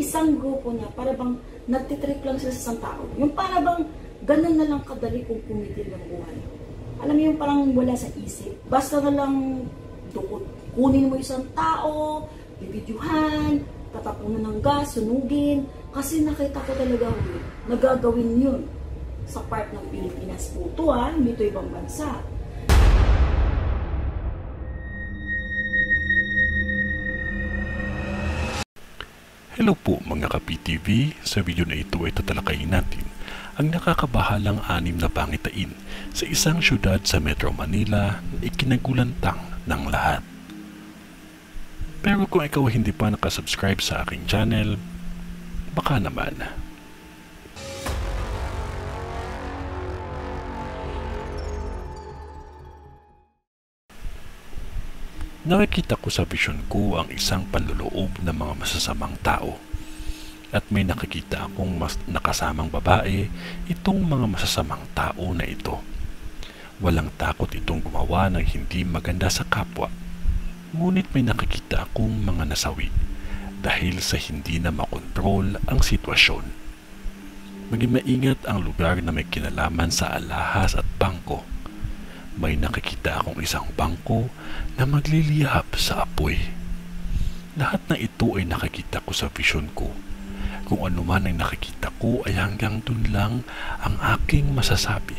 isang grupo niya, para bang nagtitrip lang sila sa isang tao. Yung para bang ganun na lang kadali kung kumitil ang buhay. Alam mo yung parang wala sa isip. Basta na lang kunin mo isang tao, bibidyuhan, tatapunan ng gas, sunugin. Kasi nakita ko talaga nagagawin yun sa part ng Pilipinas po. Hindi ito ibang bansa. Hello po mga ka-PTV, sa video na ito ay tatalakayin natin ang nakakabahalang 6 na pangitain sa isang syudad sa Metro Manila na ikinagulantang ng lahat. Pero kung ikaw hindi pa nakasubscribe sa aking channel, baka naman. Nakikita ko sa vision ko ang isang panloloob ng mga masasamang tao. At may nakikita akong nakasamang babae, itong mga masasamang tao na ito. Walang takot itong gumawa ng hindi maganda sa kapwa. Ngunit may nakikita akong mga nasawi dahil sa hindi na makontrol ang sitwasyon. Maging maingat ang lugar na may kinalaman sa alahas at bangko. May nakikita akong isang bangko na maglilihap sa apoy. Lahat ng ito ay nakikita ko sa vision ko. Kung ano man ay nakikita ko ay hanggang dun lang ang aking masasabi.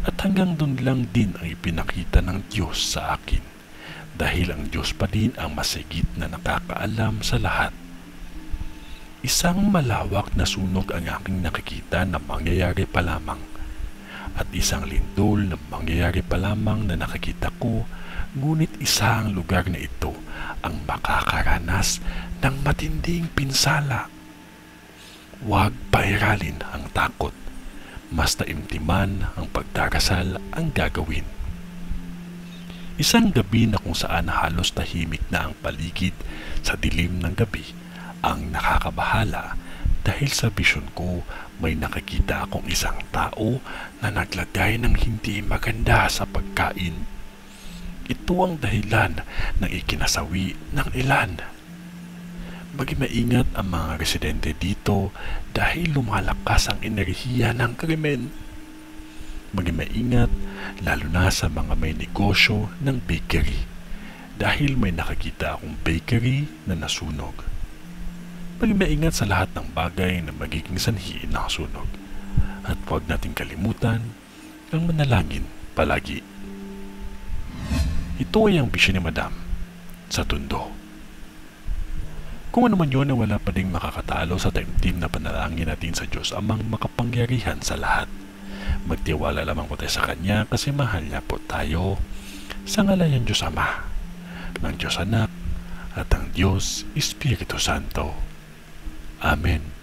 At hanggang dun lang din ang ipinakita ng Diyos sa akin. Dahil ang Diyos pa din ang masigit na nakakaalam sa lahat. Isang malawak na sunog ang aking nakikita na mangyayari pa lamang. At isang lindol na mangyayari pa lamang na nakikita ko, ngunit isang lugar na ito ang makakaranas ng matinding pinsala. Huwag pairalin ang takot, mas taimtiman ang pagdarasal ang gagawin. Isang gabi na kung saan halos tahimik na ang paligid sa dilim ng gabi ang nakakabahala. Dahil sa vision ko, may nakikita akong isang tao na naglagay ng hindi maganda sa pagkain. Ito ang dahilan ng ikinasawi ng ilan. Maging maingat ang mga residente dito dahil lumalakas ang enerhiya ng krimen. Maging maingat lalo na sa mga may negosyo ng bakery dahil may nakikita akong bakery na nasunog. Maging maingat sa lahat ng bagay na magiging sanhi ng sunog. At huwag nating kalimutan ang manalangin palagi. Ito ay ang bisyon ni Madam sa Tondo. Kung ano man yun na wala pa ding makakatalo sa taimtim na panalangin natin sa Diyos amang makapangyarihan sa lahat. Magtiwala lamang po tayo sa Kanya kasi mahal niya po tayo sa ngalan ng Diyos Ama, ng Diyos Anak, at ang Diyos Espiritu Santo. Amen.